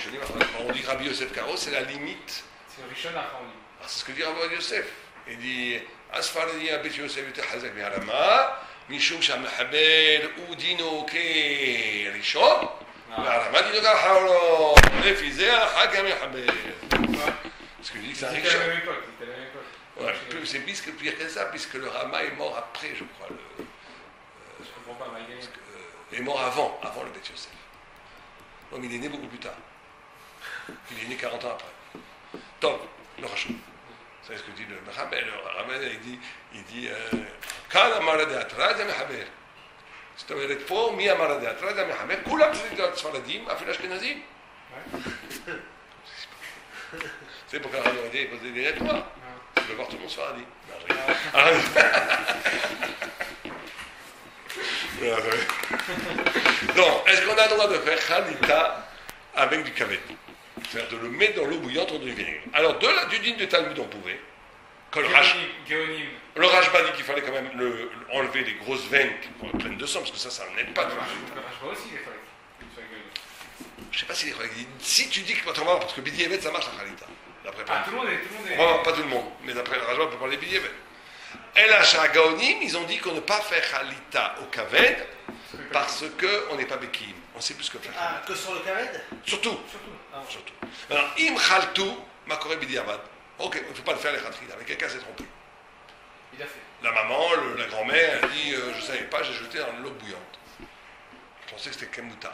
Rishonim. On dit Rabbi Yosef Karo, c'est la limite. C'est Rishon Achronim. C'est ce que dit Rabbi Yosef. Il dit Asfaradi Abet Yosef Yute Hazak Miharama, Mishum Shamhaber Udino Ke Rishon, Miharama Dino Kaharo, Refizé Al-Hakam Haber. Parce qu'il dit que c'est un Rishon. C'était à la même époque. Ouais, c'est pire que ça, puisque le Rama est mort après, je crois. Je comprends pas, Maïgane. Il est mort avant le Bet Yosef. Non, mais il est né beaucoup plus tard. Il est né 40 ans après. Donc, le Rachon. Vous savez ce que dit le Rama? Le Rama, il dit Quand Amara de Atra, זה מחבר. זאת אומרת, פה, מי אמר את דעתו, זה מחבר, כולם צריכים להיות ספרדים, אפילו אשכנזים. C'est pour faire un idée, poser des lettres, toi. Tu veux voir tout le monde se faire Donc, est-ce qu'on a le droit de faire Khalita avec du kaved? C'est-à-dire de le mettre dans l'eau bouillante ou du vinaigre. Alors, du dîne de Talmud, on pouvait. Quand le Rashba dit qu'il fallait quand même enlever les grosses veines pleines de sang, parce que ça n'aide pas. Le Rashba aussi, il fallait. Je ne sais pas si les si tu dis que autrement, parce que Bidi Evet, ça marche la Khalita. Tout le monde est. Pas tout le monde, mais d'après le Rashba, on peut parler Bidi Evet. Et là, chez Gaonim, ils ont dit qu'on ne peut pas faire Khalita au Kaved parce qu'on n'est pas Bekim. On sait plus ce que faire. Ah, que sur le Kaved? Surtout. Alors, Im Khaltu, Makore Bidi Avad. Ok, il ne faut pas le faire les Khatrida, mais quelqu'un s'est trompé. Il a fait. La maman, la grand-mère, elle dit je ne savais pas, j'ai jeté dans l'eau bouillante. Je pensais que c'était Kemuta.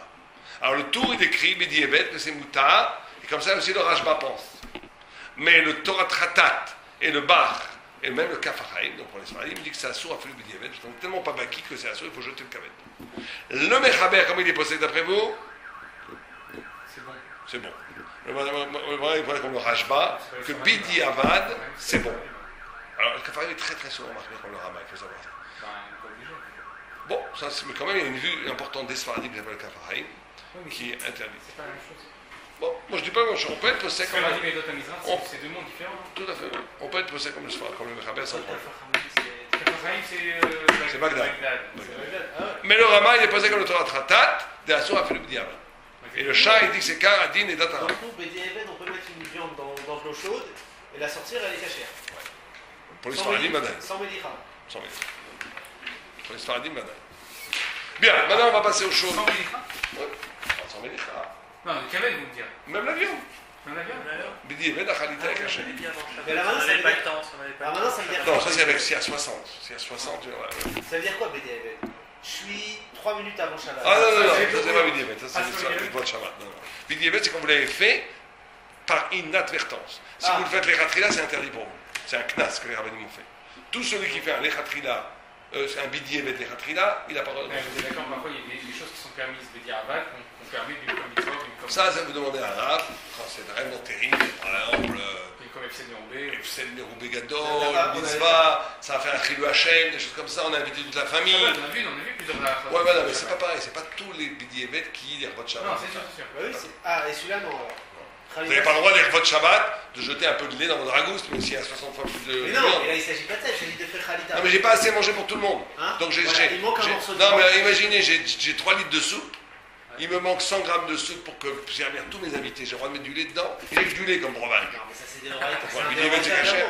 Alors le tour, il décrit Bidi Evet que c'est Muta, et comme ça aussi le Rashba pense. Mais le Torah Tratat et le Bach, et même le Kafahaim, donc pour les Sfaradim, il dit que c'est assour à faire le Bidi Evet, parce qu'on n'est tellement pas baki que c'est assour, il faut jeter le Kavet. Le Mechaber, comment il est possédé d'après vous? C'est bon. C'est bon. Il faudrait comme le Rashba, que Bidi Avad, c'est bon. Alors le Kafahaim est très très souvent marqué comme le Rama, il faut savoir ça. Bon, ça, mais quand même, il y a une vue importante des Sfaradim qui s'appelle le Kafahaim, qui est interdite. C'est pas la même chose. Bon, moi je dis pas que on peut être possède comme Sfaradim et Dotamizra, c'est deux mondes différents. Tout à fait. On peut être possède comme le Sfaradim, comme le Mechaber sans problème. C'est Bagdad. Mais le Rama, il est posé comme le Torah Tratat, des Assour à faire le Bidi Avad. Et le chat, il dit que c'est Karadin et Datara. Donc, nous, Bidi Evet, on peut mettre une viande dans de l'eau chaude et la sortir, elle est cachère. Pour les Sfaradim, madame. Sans médicament. Sans médicament. Pour les Sfaradim, madame. Bien, maintenant on va passer aux choses. Sans médicament? Oui, sans médicament. Non, le Kavel, vous me direz. Même la viande. Même la viande? Bidi Evet, la Khalita est cachée. Mais la main, ça veut dire. La main, ça veut dire. Non, ça c'est avec CA 60. CA 60, ouais. Ça veut dire quoi, Bidi Evet? Je suis 3 minutes avant Shabbat. Ah non, ça c'est pas Bidi Evet, ça c'est l'histoire du vote Shabbat. Bidi Evet, c'est quand vous l'avez fait par inadvertance. Si vous le faites l'Echatrila, c'est interdit pour vous. C'est un knas que les rabbinim ont fait. Tout celui qui fait un l'Echatrila, c'est un Bidi Evet l'Echatrila, il n'a pas le droit de Vous êtes d'accord, parfois il y a des choses qui sont permises de dire à Val, qu'on permet d'une comme mitzvah, d'une comme. Ça vous demandez à un rab, quand c'est vraiment terrible, par exemple. Comme FC Néroubé. FC Néroubé Gadol, mitzvah, ça va faire un chilou Hachem, des choses comme ça, on a invité toute la famille. On a vu plusieurs fois. Ouais, voilà, mais c'est pas pareil, c'est pas tous les Bidi Evet qui les revotent Shabbat. Non, c'est sûr, c'est sûr. Ah, et celui-là, non. Vous n'avez pas le droit, les revotes Shabbat, de jeter un peu de lait dans votre ragouste, mais s'il y a 60 fois plus de. Mais non, mais là, il ne s'agit pas de ça, il s'agit de faire Khalita. Non, mais j'ai pas assez mangé pour tout le monde. Hein? Donc il manque un morceau de non, mais imaginez, j'ai 3 litres de soupe. Il me manque 100 grammes de soupe pour que servir tous mes invités. J'ai le droit de mettre du lait dedans. Il y a que du lait comme breuvage. Non, mais ça, c'est des oreilles. Pourquoi le Bidi Evet, c'est caché?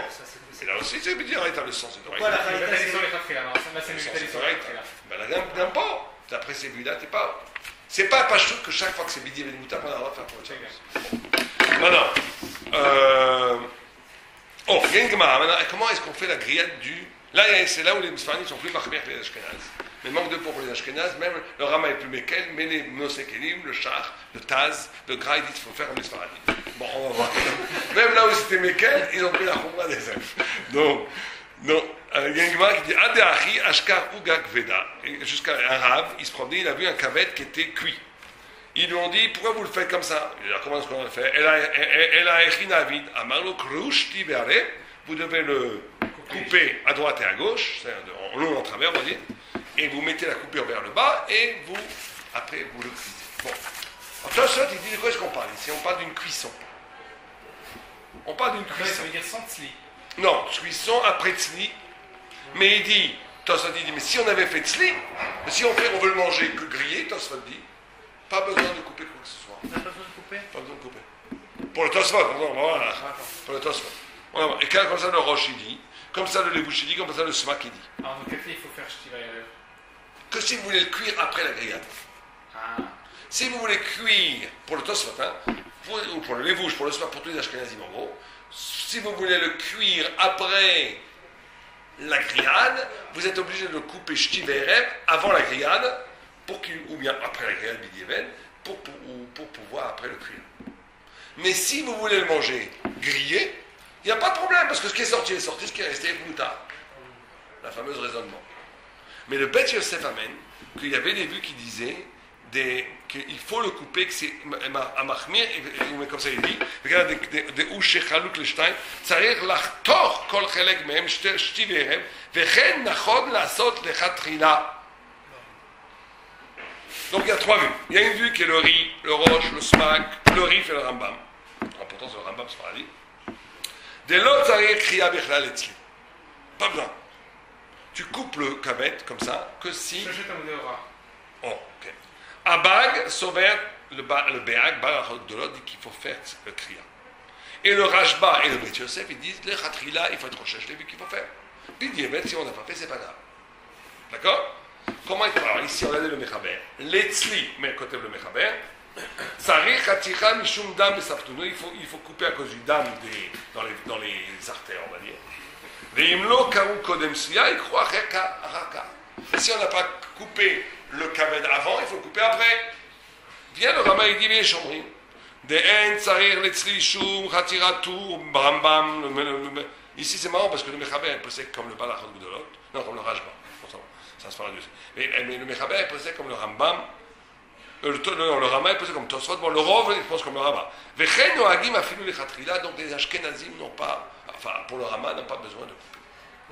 Et là aussi, c'est Bidi Evet, le sang, c'est correct. Pourquoi la Il va Khalita, aller sur les c'est. Khatria, non, là c'est C'est sur les correct. Khatria. Ben là, n'importe. D'après ces vues-là, t'es pas. C'est pas pas chouette que chaque fois que c'est Bidi Evet Mouta, on a le droit de faire pour le Shabbat. Maintenant. Oh, il y a une Gemara. Maintenant, comment est-ce qu'on fait la grillade du. Là, c'est là où les Sfaradim sont plus marqués que les Ashkenaz. Mais manque de peau pour les Ashkenaz, même le Rama est plus Mekel, mais les Nosekelim, le Char, le Taz, le Gra, ils disent qu'il faut faire comme les Sfaradim. Bon, on va voir. Même là où c'était Mekel, ils ont pris la Khumra des elfes. Donc, non. Il y a une Gemara qui dit Adeachi, Ashkar, Ugak, Veda. Jusqu'à un rave, il se promenait, il a vu un kavet qui était cuit. Ils lui ont dit pourquoi vous le faites comme ça? Il a comment est-ce qu'on le fait? Elle a écrit David, Amarlo Krush, Tibere, vous devez le couper à droite et à gauche, en long et en travers, on va dire, et vous mettez la coupure vers le bas, et vous, après, vous le cuisez. Bon. En tout cas, il dit de quoi est-ce qu'on parle ici? On parle d'une cuisson. On parle d'une cuisson. Ça veut dire sans tzli. Non, cuisson après tzli. Mais il dit, Tosfot dit, mais si on avait fait tzli, si on veut le manger que grillé, Tosfot dit, pas besoin de couper quoi que ce soit. On n'a pas besoin de couper. Pas besoin de couper. Pour le Tosfot, voilà. Attends. Pour le Tosfot. Voilà. Et comme ça le Rosh il dit, comme ça le Levouch il dit, comme ça le Smak il dit. Alors, dans quel cas il faut faire Shtiva Erev? Que si vous voulez le cuire après la grillade. Ah. Si vous voulez cuire pour le Tosfot, hein, ou pour le Levouch, pour le Smak, pour tous les Ashkenazim en gros, si vous voulez le cuire après la grillade, vous êtes obligé de le couper Shtiva Erev avant la grillade, ou bien après la grillade Bidieven, pour pouvoir après le cuire. Mais si vous voulez le manger grillé, il n'y a pas de problème, parce que ce qui est sorti est sorti, ce qui est resté est moutarde. La fameuse raisonnement. Mais le Bet Yosef amène qu'il y avait des vues qui disaient qu'il faut le couper, que c'est à Mahmir, comme ça il dit, regarde des Ouche Chaluk Lestein, Tsarir Lachtor Kol Chelek Mehem Shtiv Erev, Vechen Nachod Lasot Lechatchila. Donc il y a trois vues. Il y a une vue qui est le riz, le roche, le smack, le rif et le rambam. Pourtant c'est le rambam, c'est pas dit. De l'autre, ça arrive kriya bichlal etzli. Pas besoin. Tu coupes le kavet comme ça, que si. J'achète un Odeora. Oh, ok. Abag, Sover, le Béag, Barachot de l'autre, dit qu'il faut faire le kriya. Et le Rashba et le Bet Yosef, ils disent le chatrila, il faut être recherché, les vues qu'il faut faire. Puis si on n'a pas fait, c'est pas grave. D'accord? Comment il parle? Ici, on a dit le Mechaber. L'Etzli, mais côté le Mechaber. Tsarich Hatzicha Mishum Dam Besaptuno. Il faut couper à cause du dam dans les artères, on va dire. Veimlo Karu Kodem Suya, il croit Raka. Si on n'a pas coupé le Kaved avant, il faut le couper après. Viens le Rama, il dit, mais Chomrim. De En Tsarich L'Etzli Shum Hatira Tour Brambam. Ici, c'est marrant parce que le Mechaber est posé comme le Balachot Gdolot. Non, comme le Rashba. Ça se parle de ça. Mais le Mechaber est posé comme le Rambam. Le Rama est posé comme Tosfot. Bon, le Rov, il pense comme le Rama. Vechen Noagim Afilu Lechatchila. Donc les Ashkenazim n'ont pas, enfin pour le Rama, n'ont pas besoin de couper.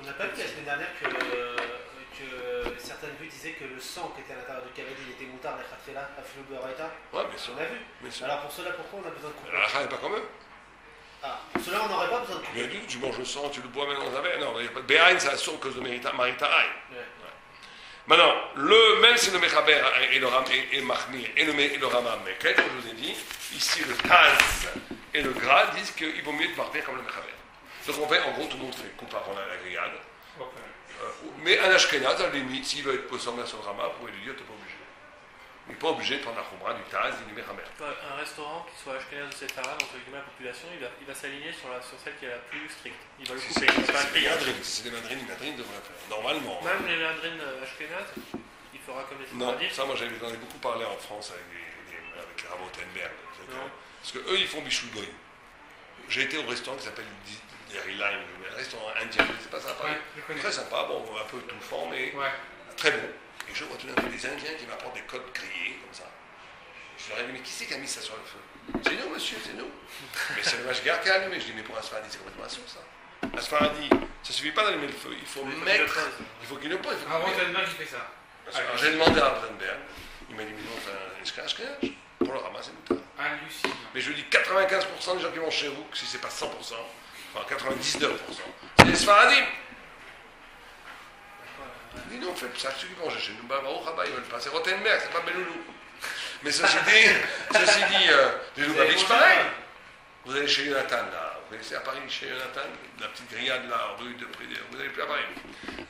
On n'a pas vu la semaine dernière que certaines vues disaient que le sang qui était à l'intérieur du kaved, il était moutard, Lechatchila, Afilu Beraita. Ouais, bien sûr. On l'a vu. Bien sûr. Alors pour cela, pourquoi on a besoin de couper? La n'est pas comme eux. Ah, pour cela, on n'aurait pas besoin de couper. Bien dit, tu manges le sang, tu le bois maintenant dans un verre. Non, il n'y a pas de Béhaïn, c'est la source cause de Marita Aïn. Maintenant, même si le Mechaber et le Mahmir et le Rama Meket, comme je vous ai dit, ici le Taz et le Gras disent qu'il vaut mieux partir comme le Mechaber. Donc on fait, en gros, tout le monde fait coupe avant la grillade. Mais un Ashkenaz, à la limite, s'il veut être posé sur le Rama, vous pouvez lui dire, tu n'es pas obligé. Il n'est pas obligé de prendre la Khumra du Taz et du Mechaber. Un restaurant qui soit Ashkenaz ou Séfarade, entre guillemets, la population, il va s'aligner sur celle qui est la plus stricte. Il va le couper. Si c'est des madrines, les madrines devraient faire. Normalement. Même les madrines Ashkenaz, il fera comme les Non, Séfaradites. ça, moi j'en ai beaucoup parlé en France avec les Rav Ottenberg. Parce qu'eux, ils font Bichou Goy. J'ai été au restaurant qui s'appelle Dairy Line, un restaurant indien, c'est pas sympa. Ouais, très sympa, bon, un peu touffant, mais très bon. Et je vois tout d'un coup des Indiens qui m'apportent des côtes grillées, comme ça. Je leur ai dit, mais qui c'est qui a mis ça sur le feu? C'est nous, monsieur, c'est nous. Mais c'est le Mashgar qui a allumé. Je dis, mais pour un Sfaradi, c'est complètement assaut, ça. Un Sfaradi, ça ne suffit pas d'allumer le feu, il faut mettre. Il faut qu'il ne pose. Avant Tenberg, il fait ça. Alors, j'ai demandé à Rottenberg, il m'a dit, mais non, c'est un escalage. Pour le ramasser, c'est moutarde. Hallucinant. Mais je lui dis, 95% des gens qui vont chez vous, si c'est pas 100%, enfin 99%, c'est des Sfaradim. Il dit non, fait ça, ceux qui vont chez nous, ils veulent pas. C'est Rottenberg, c'est pas Beloulou. Mais ceci dit, les Lubavitch, pareil. Vous allez chez Jonathan, là. Vous connaissez à Paris, chez Jonathan, la petite grillade, là, rue de Près, vous allez plus à Paris.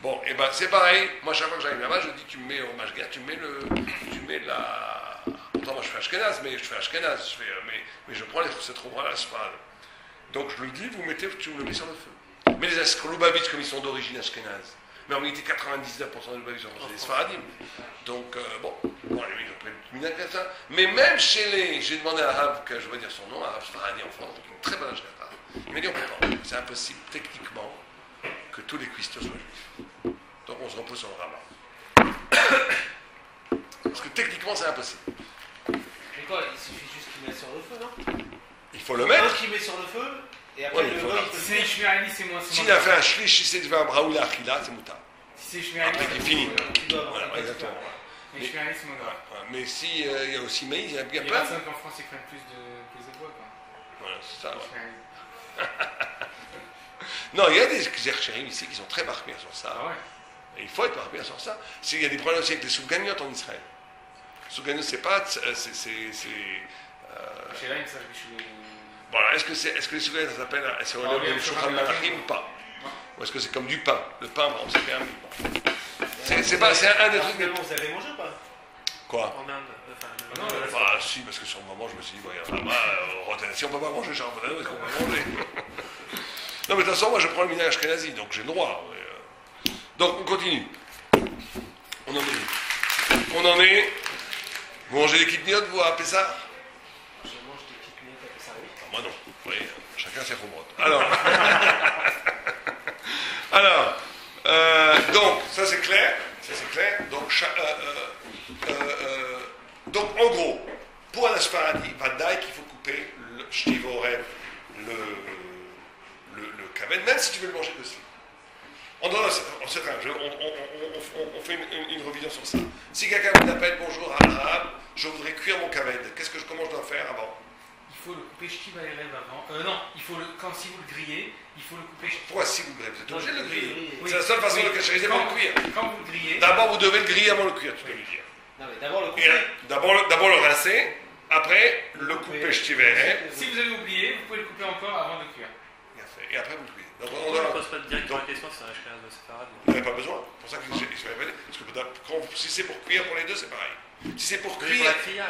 Bon, et ben c'est pareil. Moi, chaque fois que j'arrive là-bas, je dis, tu me mets au Mashgar, tu mets la. Pourtant, moi, je fais Ashkenaz, mais je prends cette robe-là, la Sfarad. Donc, je lui dis, tu me le mets sur le feu. Mais les Lubavitch, comme ils sont d'origine Ashkenaz, mais en réalité, 99% des Lubavitch sont des Sfaradim. Donc, bon, les mecs ont pris le minage comme ça. Mais même chez les. J'ai demandé à Rav, que je vais dire son nom, à Rav Sfaradi en France, qui est une très bonne Ashkenaz. Il m'a dit, on peut pas. C'est impossible, techniquement, que tous les cuisteurs soient juifs. Donc, on se repose sur le Rama. Parce que techniquement, c'est impossible. Mais quoi, il suffit juste qu'il mette sur le feu, non? Il faut le mettre. Un qui met sur le feu, et après le gars, il peut Si c'est Shmirali, c'est moins. S'il a fait un shlish, si c'est devant un braoula achila, c'est moutarde. Si c'est Shmirali, Après qu'il finit. Voilà, Exactement. Mais Shmirali, c'est moins grave. Mais s'il y a aussi maïs, il y a Il y a plein. personne qu'en France, ils prennent plus de bois, quoi. Voilà, c'est ça. Ouais. Shmirali. Non, il y a des zercherim ici qui sont très marqués sur ça. Ah ouais. Et il faut être marqué sur ça. Il y a des problèmes aussi avec les soufganiotes en Israël. Les soufganiotes, c'est pas. Chez là, il me savait que je suis. Voilà, est-ce que les souvenirs, ça s'appelle le Shulchan Malachim ou pas? Ou est-ce que c'est comme du pain? Le pain, on sait bien. C'est un des trucs. Vous avez mangé ou pas? Quoi? En Inde. Non, Bah, si, parce que sur le moment, je me suis dit, si on peut pas manger, Charles Bonanno, est-ce qu'on peut manger? Non, mais de toute façon, moi, je prends le minage ashkénazi, donc j'ai le droit. Donc, on continue. On en est. Vous mangez des kitniot, vous, à Pessah? Je mange des petites miettes à Pessah, oui. Moi non, vous voyez, chacun ses roubrottes. Donc, ça c'est clair. Donc, en gros, pour un Asfaradi, Vadaï qu'il faut couper le shtivorem, le kaven, même si tu veux le manger aussi. On fait une revision sur ça. Si quelqu'un vous appelle bonjour arabe, je voudrais cuire mon kaven, comment je dois faire avant? Il faut le couper shtiva erev avant. Non, si vous le grillez, il faut le couper shtiva. Pourquoi si vous le grillez? Vous êtes obligé de le griller. Oui. C'est la seule façon de le cachériser pour le cuire. Quand vous le grillez. D'abord, vous devez le griller avant le cuire, tu peux lui dire. Non, mais d'abord le Et couper. d'abord le rincer, après le couper shtiverem. Si vous avez oublié, vous pouvez le couper encore avant de cuire. Et après, vous le cuisez. Donc, On ne pose pas directement la question si c'est un ashkénaze ou un séfarade. vous n'avez pas besoin. C'est pour ça qu'ils sont répétés. Parce que si c'est pour cuire pour les deux, c'est pareil. Si c'est pour Pour cuire, la kriya,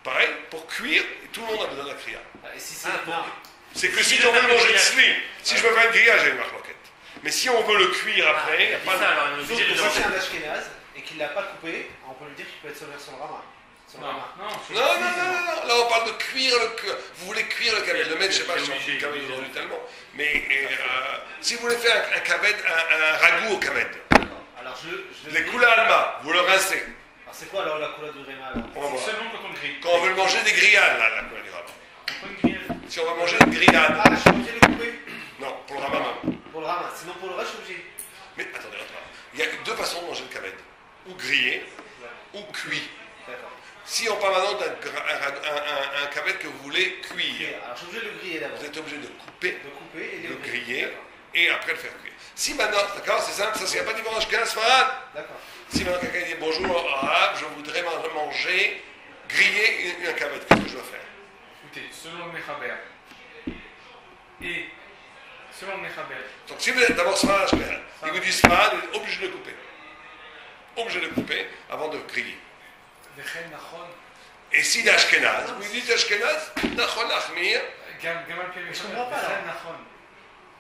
pareil, pour cuire, tout le monde a besoin de la kriya. Et si c'est pour- C'est que si on veut manger de sli, si je veux faire une grillage, j'ai une marloquette. Mais si on veut le cuire après, il n'y a pas de. alors on est Sauf obligé que de si c'est manger. un ashkénaze et qu'il ne l'a pas coupé, on peut lui dire qu'il peut être sauvé sur le rama. Non, là on parle de cuire vous voulez cuire le kaved, le mettre, je ne sais pas si on dit kaved aujourd'hui tellement, mais si vous voulez faire un kaved, un ragoût au kaved, Alors les koula alma, vous le rincez. Alors c'est quoi alors la couleur du réma alors? On va voir. Seulement quand on le grille. Quand on veut le manger des grillades, là, la koula du rama. Pourquoi une grillade? Si on va manger une grillade, Ah, je suis obligé de le couper? non, pour le rama, non. Pour le rama, sinon pour le reste, je suis obligé. Mais attendez, il y a deux façons de manger le kaved, ou grillé, ou cuit. D'accord. Si on parle maintenant d'un kaved que vous voulez cuire, Alors je suis obligé de le griller d'abord. vous êtes obligé de couper, De couper et de le griller. griller, D'accord. et après le faire cuire. Si maintenant, d'accord, c'est simple, ça, il n'y a pas de différence qu'un Sfarad. D'accord. Si maintenant quelqu'un dit bonjour arabe, je voudrais manger, griller un kaved, qu'est-ce que je dois faire? Écoutez, selon le Mechaber. Et selon le Mechaber. Donc si vous êtes d'abord Sfarad, il vous dit Sfarad, vous êtes obligé de le couper. Obligé de le couper avant de griller. Vechen nachon. Et s'il est Ashkenaz, vous lui dites Ashkenaz, Nachon Achmir, Gam al pi Je comprends pas, Vechen là. nachon.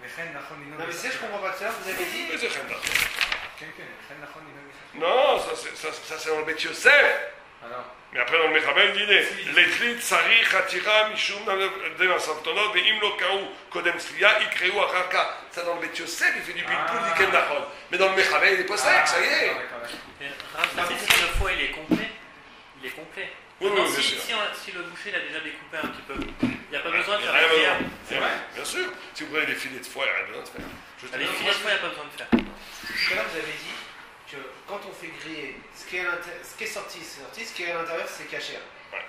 Vechen nachon ino. Non mais c'est je comprends pas ça, vous avez dit. mais c'est Chen Nachon. Ken, vechen nachon ino. Non, ça c'est dans le Bet Yosef. Alors. Mais après dans le Mechabel, il dit Letlit Tsari Chatira Mishum de Masavtonot, Veim Lo Kaou Kodem Sliya, Ikreu Acharka. Ça dans le Bet Yosef, il fait du bilpoul, dit Ken Nachon. Mais dans le Mechabel, il est pas sec, ça y est. Et Rav, si le foie il est complet, il est complet. Oui, Maintenant, bien sûr. si le boucher il a déjà découpé un petit peu, il n'y a pas besoin de Il y a faire la rien prière. besoin. C'est vrai, bien sûr. Si vous prenez des filets de foie, il n'y a rien besoin de faire. Juste Les un- filets de foie, il n'y a pas besoin de faire. Tout à l'heure vous avez dit que quand on fait griller, ce qui est sorti, c'est sorti, ce qui est à l'intérieur, c'est caché. Ouais.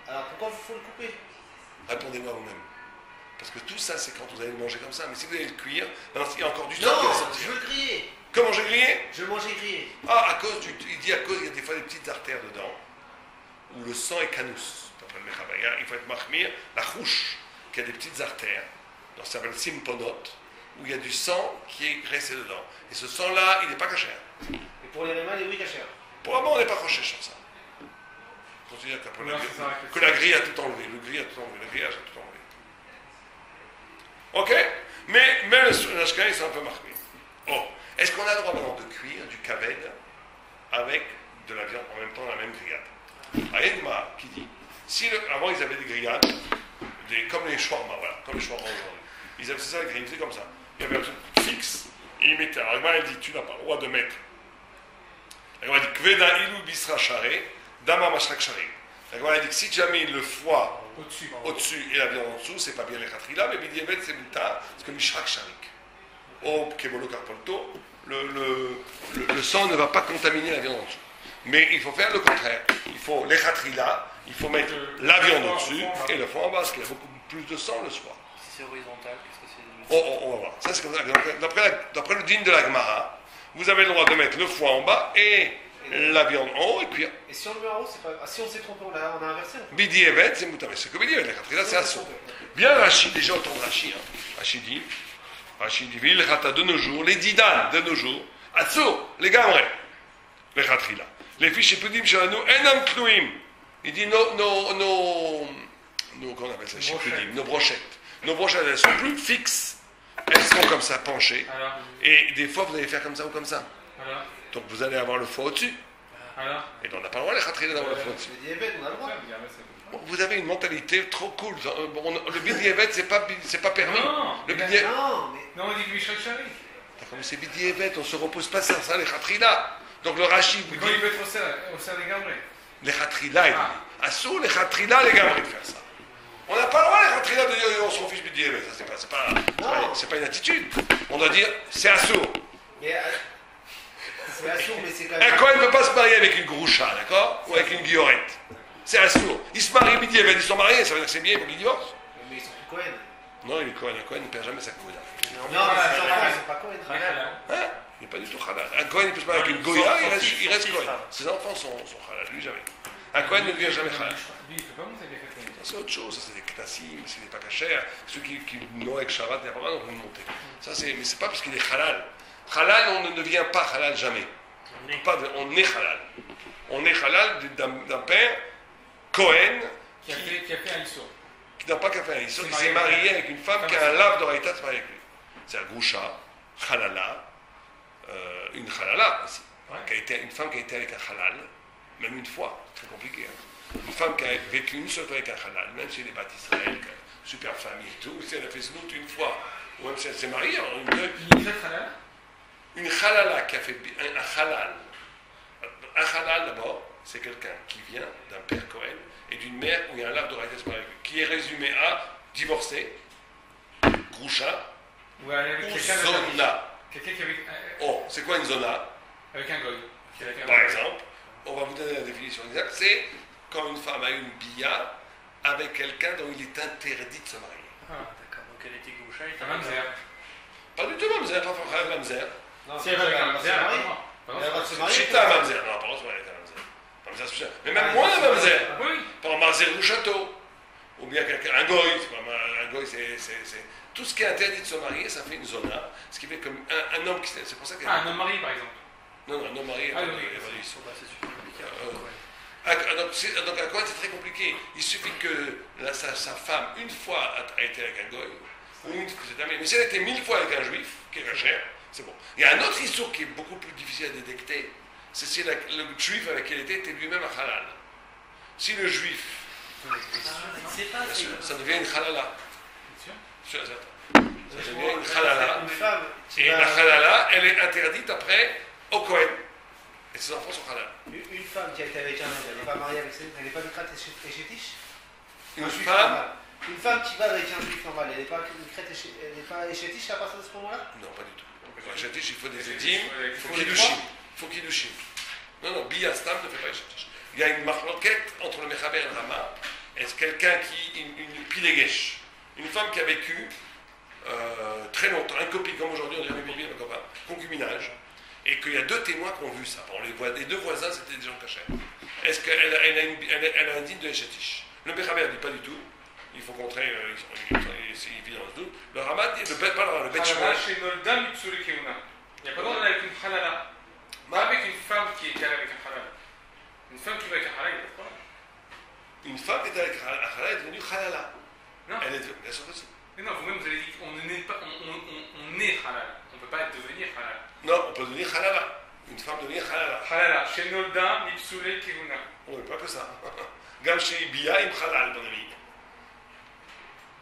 Alors pourquoi il faut le couper? Répondez-moi vous-même. Parce que tout ça, c'est quand vous allez le manger comme ça. Mais si vous allez le cuire, maintenant, il y a encore du temps qui va Non, sortir. je veux le griller. Comment j'ai grillé? Je veux le manger grillé. Ah, il dit à cause, il y a des fois des petites artères dedans, où le sang est canous. D'après le Mechabaya, il faut être mahmir, la rouche, qui a des petites artères, donc ça s'appelle simponot, où il y a du sang qui est resté dedans. Et ce sang-là, il n'est pas caché. Et pour les rémas, les oui cachés. Pour le moment, on n'est pas croché sur ça. Pour te dire qu'après Non, c'est ça, avec le que la grille a tout enlevé, le grillage a tout enlevé, le grillage a tout enlevé. Ok? Mais même les Ashkenazes, ils sont un peu marqués. Oh, est-ce qu'on a le droit maintenant de cuire du kaved avec de la viande en même temps dans la même grillade? Aïdma qui dit, avant ils avaient des grillades, comme les shawarma, voilà, comme les shawarma aujourd'hui. Ils avaient ça, ils faisaient comme ça. Il y avait un truc fixe, et ils mettaient. Alors Aïdma, elle dit, tu n'as pas le droit de mettre. Elle dit, kveda ilu bisra share, dama mashrak share. Elle dit que si tu as mis le foie au-dessus et la viande en dessous, c'est pas bien les khatrila, mais bidievet c'est muta, parce que mishrak sharik. Au kemolo karpolto, le sang ne va pas contaminer la viande en dessous. Mais il faut faire le contraire. Il faut les khatrila, il faut mettre la viande au-dessus et le foie en bas, parce qu'il y a beaucoup plus de sang le soir. Si c'est horizontal, qu'est-ce que c'est? On va voir. Ça, c'est comme ça. D'après le din de la Gemara, vous avez le droit de mettre le foie en bas et la viande en haut et cuire. Et si on le met en haut, c'est pas. Ah, si on s'est trompé, on a inversé. Bidi evet, c'est moutaré. C'est que bidi evet, la khatrila, c'est assaut. Bien Rachid, déjà autant de Rachid, hein. Rachid dit, Vilchata de nos jours, les didan de nos jours, Atso, les gamres, les Khatrila. Les fiches Shipudim Shalanu, Enam Tluim. Il dit comment on appelle ça, Shipudim, nos brochettes. Nos brochettes, elles sont plus fixes, elles sont comme ça penchées. Alors, Et des fois, vous allez faire comme ça ou comme ça. alors, Donc vous allez avoir le foie au-dessus. alors. Et on n'a pas le droit, les Khatrila, d'avoir le foie au-dessus. Le diabète, on a le droit. Bon, vous avez une mentalité trop cool. Le bidievet, c'est pas permis. Non, Le mais bidievet. Non, mais. Non, on dit que Michel Chari. Comme c'est bidievet, on se repose pas sur ça, les Khatrila. Donc le Rachid vous Mais quand dit, il peut être au sein des gambrés. les Khatrila, il dit, Assou, les Khatrila, les gamins, de faire ça. On n'a pas le droit, les Khatrila, de dire, on s'en fiche bidievet. Ça, c'est pas une attitude. On doit dire, c'est Assou. Mais. C'est assourd, mais c'est quand Un même. Cohen ne peut pas se marier avec une groucha, d'accord? Ou avec une guillorette. C'est Assou. Ils se marient bidievet, ils sont mariés, ça veut dire que c'est bien, il faut qu'ils divorcent. Mais ils sont plus Cohen. Non, il est Cohen, un Cohen ne perd jamais sa Cohen. Non, mais les enfants, ils sont pas Cohen. Hein? Il n'est pas du tout halal. Un Cohen, il peut se marier avec une Goya, il reste Cohen. Ses enfants sont halal, lui jamais. Un Cohen ne devient jamais halal. Lui, il peut pas monter avec quelqu'un. Ça, c'est autre chose, ça c'est des ktassim, c'est des pas cachers. Ceux qui n'ont avec Shabbat, il n'y a pas mal, on peut monter. Ça, mais c'est pas parce qu'il est halal. Halal, on ne devient pas halal jamais. On est halal. On est halal d'un père, Cohen, Qui a fait un issour. qui n'a pas qu'à faire un issour, C'est qui s'est marié marié avec une femme qui a un lave d'oraïta, se marier avec lui. C'est un groucha, halala, une halala aussi. Une femme qui a été avec un halal, même une fois, très compliqué. Hein. Une femme qui a vécu une seule fois avec un halal, même si elle est bâtie Israël, super famille et tout, si elle a fait znout une fois, ou même si elle s'est mariée, Il est halal. une halala qui a fait un halal. Un halal d'abord, c'est quelqu'un qui vient d'un père Cohen et d'une mère où il y a un lave d'oraïta avec lui, qui est résumé à divorcé, groucha, Ou avec ou quelqu'un zona. Quelqu'un qui est avec, Oh, c'est quoi une zona? avec un goy. Qui est avec un Par goy. exemple, on va vous donner la définition exacte, c'est quand une femme a une bia avec quelqu'un dont il est interdit de se marier. Ah, d'accord. Donc elle était gauche, elle était Un mamzer. Pas du tout mamzer, pas frère mamzer. Non, Si elle va avec un mamzer, c'est marié. pas Elle va se marier. Chita mamzer, non, pas se marier avec un mamzer. Mamzer, c'est sûr. Mais même moins un mamzer. Oui. Par mamzer ou château. Ou bien quelqu'un, un goy, un goy, c'est tout ce qui est interdit de se marier, ça fait une zona. Ce qui fait comme un homme qui, c'est pour ça qu'il y a Ah, un homme marié, par exemple. non, un homme marié, Ah, il y a oui, pas de oui. issue. Bah, c'est super compliqué. Donc un Cohen, c'est très compliqué. Il suffit que sa femme, une fois, a été avec un goy, ou une fois, c'est terminé. Mais si elle a été 1000 fois avec un juif, qui est caché, c'est bon. Il y a un autre issue qui est beaucoup plus difficile à détecter, c'est si le juif avec qui elle était lui-même un halal. Si le juif, C'est pas bien sûr, ça devient une halala. Bien Sûr et certain. Ça devient une halala. Une femme qui Et va- la halala, elle est interdite après au Cohen. Et ses enfants sont halal. Une femme qui a été avec un homme, elle n'est pas mariée avec elle n'est pas Mikrat et Chétiche. Une femme. Une femme qui va avec un juif normal, elle n'est pas Mikrat elle n'est pas Chétiche à partir de ce moment-là. Non, pas du tout. Pour Chétiche, il faut des édimes, il faut faut qu'il les douchim. trois. Il faut qu'il douchim. Non, Bia Stam ne fait pas Chétiche. Il y a une marloquette entre le Mechaber et le Rama. Est-ce quelqu'un qui. Une pilégesh, une femme qui a vécu très longtemps, un copie, comme aujourd'hui, on dirait un copain, concubinage, et qu'il y a deux témoins qui ont vu ça. Bon, les deux voisins, c'était des gens cachés. Est-ce qu'elle a un digne de Chétiche? Le Mechaber ne dit pas du tout. Il faut contrer, il vit dans le doute. Le Rama dit, le Bet Halala chez Nolda Mitsuri Keuna. Il n'y a pas d'ordre avec une halala. Pas avec une femme qui est calée avec un halal. Une femme qui va avec un halal, il n'y a pas de problème. une femme qui est avec un halal est devenue halala. Non. Elle est devenue, bien sûr que si. Mais non, vous-même, vous avez dit qu'on n'est pas, on est halal. On ne peut pas devenir halal. Non, on peut devenir halala. Une femme devenir halala. Halala chez Nolda Mitsuri Keuna. On ne pas que ça. Gam chez Bia, im halal, mon ami.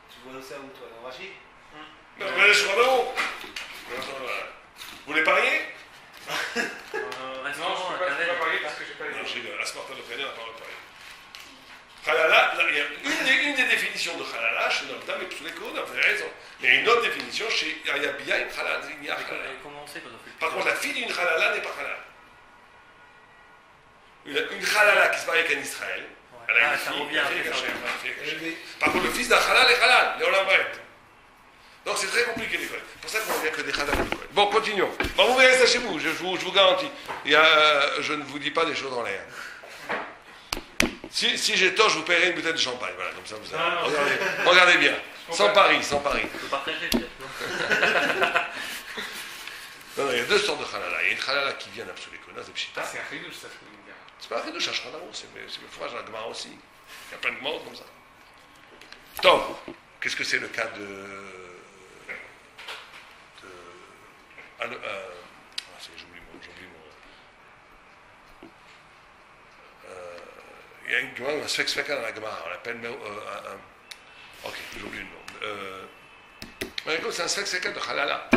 Tu vois ça où toi, dans Rachid? Mais regardez sur le haut. Vous voulez parier? Non, je ne Restaurant, peux pas internet. parler parce que je n'ai pas les Non, autres. j'ai Asmarta de Prenner, on n'a pas le droit de parier. Halala, là, il y a une des définitions de halala chez notre dame et tous les codes, vous avez raison. Il y a une autre définition chez Ayabia im halal, il y a halal. Comment on sait quand on fait le Par contre, la fille d'une halala n'est pas halal. Une halala qui se marie avec un Israël, elle a Ah, une ça fille, revient une après, fille ça cachée, revient. une fille cachée. Par contre, le fils d'un halal est halal, Léolam Bret. Donc c'est très compliqué l'école. C'est pour ça qu'on vient que des halal à l'école. Bon, continuons. Bon, vous verrez ça chez vous, je vous garantis. Je ne vous dis pas des choses en l'air. Si j'ai tort, je vous paierai une bouteille de champagne. Voilà, comme ça vous allez. Regardez bien. Sans pari. On peut partager peut-être, non? Non, il y a deux sortes de halala. Il y a une halala qui vient d'Absolekona, c'est Pshita. C'est un ridouche, ça, je peux vous dire. C'est pas un ridouche, c'est le fourrage à la Gemara aussi. Il y a plein de morts comme ça. Donc, qu'est-ce que c'est le cas j'oublie mon. Il y a une Gemara, un Sfek dans la Gemara, on l'appelle. Ok, j'oublie le nom. C'est un Sfek de halala.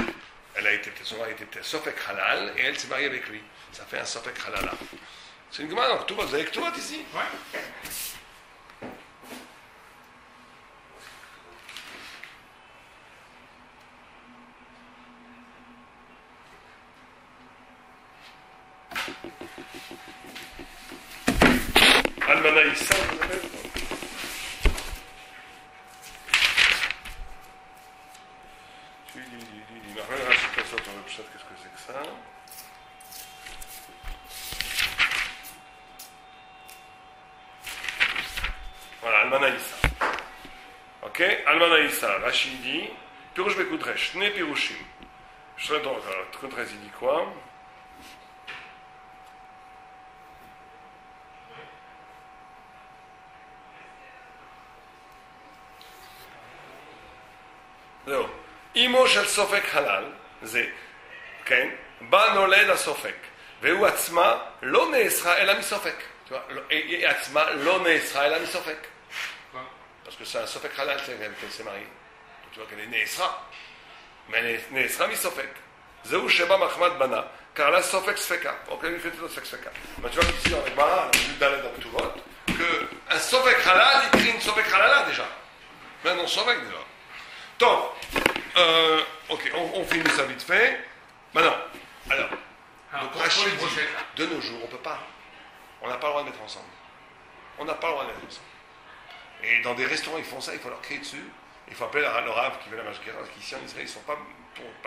Son mari était Sofek halal et elle s'est mariée avec lui. Ça fait un Sofek halala. C'est une Gemara, donc vous avez que toi ici. Ouais. Almana Issa, vous appelez? Qu'est-ce que c'est que ça? Voilà, Almana Issa. Ok, Almana Issa, Rachid dit, Pirouche Bekudresh, Shne Pirouchim. Je serais donc, Kudresh, il dit quoi? זהו. אימו של סופק חלל, זה, כן, בא נולד הסופק, והוא עצמה לא נאסרה אלא מסופק. היא עצמה לא נאסרה אלא מסופק. Parce que c'est un sofek halal qu'elle s'est mariée. Tu vois qu'elle est נאסרה. Mais elle est נאסרה מסופק. זהו שבא מחמד בנה, קרא לה סופק ספקה. אוקיי, il fait tout ספק ספקה. Mais tu vois qu'ici, dans les Gemara, on a vu dans tout vote, qu'un sofek halal, il crie une sofek halala déjà. Maintenant, sofek déjà. Donc, ok, on finit ça vite fait. Maintenant, alors, donc Rachid dit, de nos jours, on ne peut pas. On n'a pas le droit de mettre ensemble. On n'a pas le droit de mettre ensemble. Et dans des restaurants, ils font ça, il faut leur crier dessus. Il faut appeler le rave qui fait la mashkira, parce qu'ici en Israël, ils ne sont pas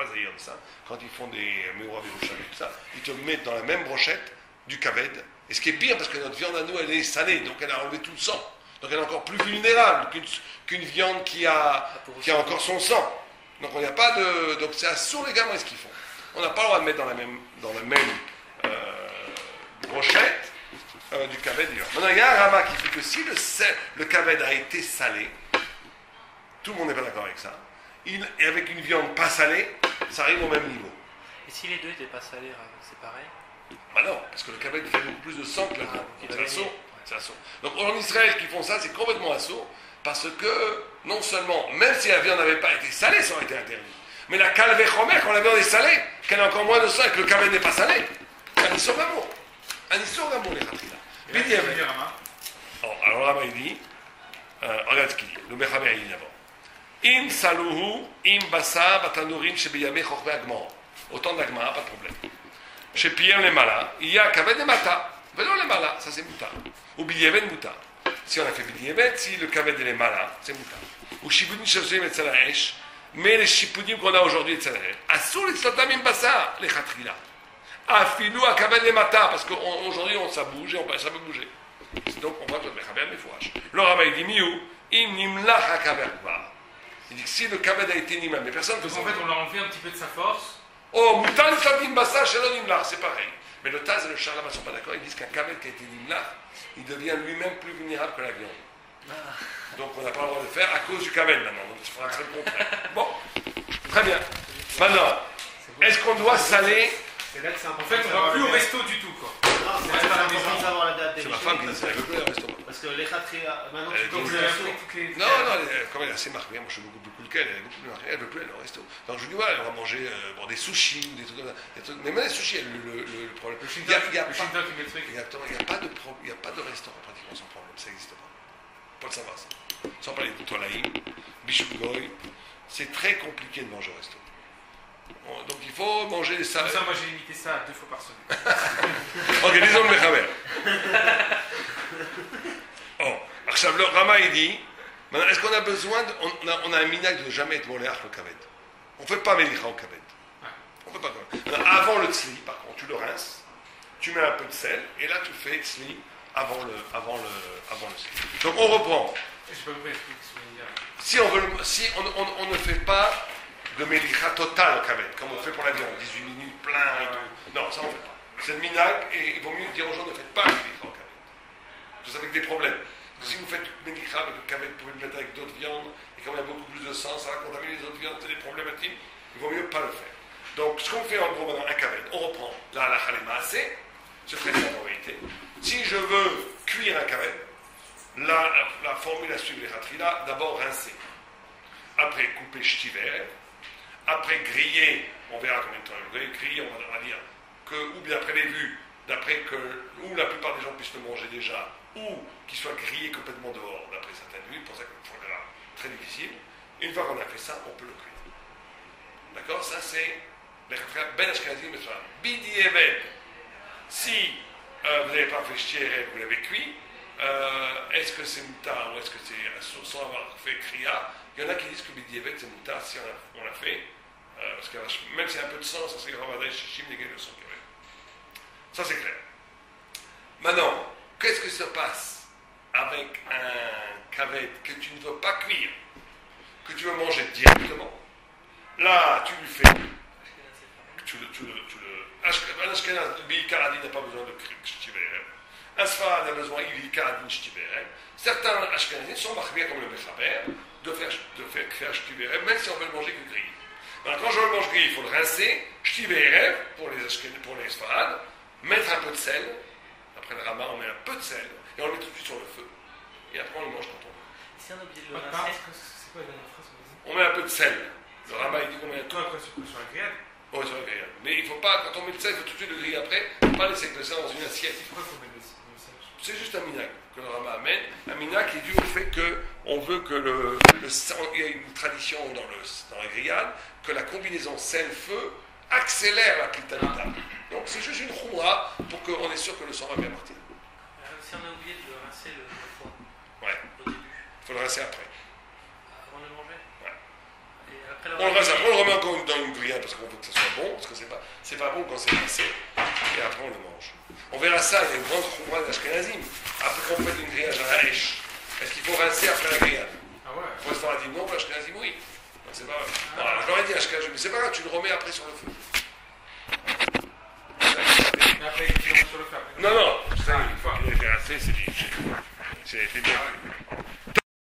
ailleurs de ça. Quand ils font des meura véroucham et tout ça, ils te mettent dans la même brochette du kaved. Et ce qui est pire, parce que notre viande à nous, elle est salée, donc elle a enlevé tout le sang. Donc elle est encore plus vulnérable qu'une viande qui a encore son sang. Donc on n'y a pas de. Donc c'est assourd les gars, moi ce qu'ils font. On n'a pas le droit de mettre dans la même brochette du kaved. Maintenant il y a un rama qui dit que si le kaved a été salé, tout le monde n'est pas d'accord avec ça. Et avec une viande pas salée, ça arrive au même niveau. Et si les deux n'étaient pas salés, c'est pareil? Bah non, parce que le kaved fait beaucoup plus de sang que la viande. C'est assaut. Donc en Israël qui font ça, c'est complètement assaut, parce que non seulement, même si la viande n'avait pas été salée, ça aurait été interdit. Mais la calvé chomer, quand la viande est salée, qu'elle a encore moins de sang et que le kaved n'est pas salé, c'est un issur d'amour. Un issur d'amour, les khatila. Alors Rama il dit, regarde ce qu'il dit, le Mechaber il dit d'abord. Im saluhu, im basa, batanurim, shebiyame chochme agmor. Autant d'agmar, pas de problème. Chez Pierre les malas, il y a kaved et mata. Venons les malas, ça c'est moutar. Ou bidieven moutar. Si on a fait bidieven, si le kaved et les malas, c'est moutar. Ou shipudim shevzim et tzalaesh, mais les shipudim qu'on a aujourd'hui et tzalaesh, assour les slotam im basa, les khatrila. Afilou à kaved et mata, parce qu'aujourd'hui ça bouge et ça peut bouger. Donc on voit que le mechaber mefouach. Le Rama il dit miou, im nimlach à kaved. Il dit que si le kaved a été nimlach, mais personne ne peut. Donc en fait on l'a enlevé un petit peu de sa force. Oh, moutar les slotam im basa, shelon nimlach, c'est pareil. Mais le Taz et le Charlam ne sont pas d'accord, ils disent qu'un kaved qui a été nimlach, il devient lui-même plus vulnérable que la viande. Donc on n'a pas le droit de le faire à cause du kaved maintenant. Donc il faudra être le contraire. Bon, très bien. Maintenant, est-ce qu'on doit saler? C'est là que c'est En important. fait on va plus au resto du tout quoi. Non, c'est important de savoir la date des C'est ma femme qui dit ça, elle veut plus aller au restaurant. Parce que les khatria, maintenant Elle tu dit- Donc peux vous avez appris toutes les. Non, comme elle est assez marquée, moi je suis beaucoup plus cool qu'elle, elle est beaucoup plus marquée, elle veut plus aller au resto. Donc je lui dis, voilà, on va manger des sushis ou des trucs comme ça. Mais même les sushis, le problème. Le Il y shinta a qui met le truc. exactement, il n'y a pas de restaurant pratiquement sans problème, ça n'existe pas. Faut le savoir ça. Sans parler de Tolaïm, Bishop Goy, c'est très compliqué de manger au resto. Donc il faut manger des Comme salades. ça moi j'ai limité ça à 2 fois par semaine. Ok, disons le Mechaber. Oh, Archav, le Rama il dit, maintenant, est-ce qu'on a besoin de. On a un minag de ne jamais être moléach le kaved. On ne fait pas mélicha au kaved. On ne fait pas comme ça. Avant le tzli, par contre, tu le rinces, tu mets un peu de sel, et là tu fais tzli avant le sel. Donc on reprend. Je sais pas compris ce que tu veux dire. Si on ne fait pas de mélicha total au kavet, comme on fait pour la viande, 18 minutes, plein et tout. Non, ça on ne fait pas. C'est le minag, et il vaut mieux dire aux gens ne faites pas de mélicha au kavet. Vous avez des problèmes. Si vous faites mélicha avec le kavet, vous pouvez le mettre avec d'autres viandes, et comme il y a beaucoup plus de sang, ça va contaminer les autres viandes, c'est des problématiques, il vaut mieux pas le faire. Donc ce qu'on fait en gros maintenant, un kavet, on reprend la halacha les maaseh, c'est très simple en réalité. Si je veux cuire un kavet, la formule à suivre les khatrila, d'abord rincer, après couper shtiver, après griller, on verra combien de temps il va griller, on va dire que, ou bien après les vues, d'après que, ou la plupart des gens puissent le manger déjà, ou qu'il soit grillé complètement dehors, d'après certaines vues, pour ça que le verra très difficile. Une fois qu'on a fait ça, on peut le cuire. D'accord? Ça c'est les khatrila ben ashkenazim et sfarad. Bidi eved, si vous n'avez pas fait shtiver, vous l'avez cuit. Est-ce que c'est mouta ou est-ce que c'est sans avoir fait kriya? Il y en a qui disent que bidievet c'est mouta si on l'a fait, parce que même s'il y a un peu de sang, ça c'est ravadai shishim négué le sang qu'il y avait. Ça c'est clair. Maintenant, qu'est-ce que se passe avec un kavet que tu ne veux pas cuire, que tu veux manger directement? Là, tu lui fais. Un ashkenaz, le bikaradi n'a pas besoin de shtiver. Un sfarad a besoin, il y a shtiverem. Certains ashkenazim sont marqués comme le mechaber de faire shtiverem, même si on veut le manger que grillé. Alors, quand je le mange grillé, il faut le rincer, shtiverem pour les sfarad, mettre un peu de sel. Après le rama, on met un peu de sel et on le met tout de suite sur le feu. Et après, on le mange quand on veut. Si on a oublié de le rincer, c'est quoi la dernière phrase? On met un peu de sel. Le rama, il dit qu'on met un tout. Toi, après, c'est quoi sur la grillade? Oui, sur la grillade. Mais il ne faut pas, quand on met le sel, il faut tout de suite le griller après. Il ne faut pas laisser le sel dans une assiette. Pourquoi il faut mettre le sel? C'est juste un minag que le Rama amène, un minag qui est dû au fait qu'on veut que il y a une tradition dans la grillade, que la combinaison sel-feu accélère la plitanita. Donc c'est juste une khoumra pour qu'on est sûr que le sang va bien partir. Si on a oublié de le rincer le foie, Ouais. au début, Il faut le rincer après. avant de le manger. Ouais. Et après le On le rince après, on le remet encore dans une grillade parce qu'on veut que ça soit bon, parce que c'est pas bon quand c'est rincé, et après on le mange. On verra ça, il y a une grande khoumra d'Ashkenazim. Après qu'on fait une grillage à la hèche, est-ce qu'il faut rincer après la grillade? Ah ouais? Pour l'instant, on a dit non, pour Ashkenazim, oui. Donc, c'est pas grave. Non, je leur ai dit Ashkenazim, mais c'est pas grave, tu le remets après sur le feu. Mais après, il faut sur le fer. Non, Une fois. il a été rincé, c'est bien fait.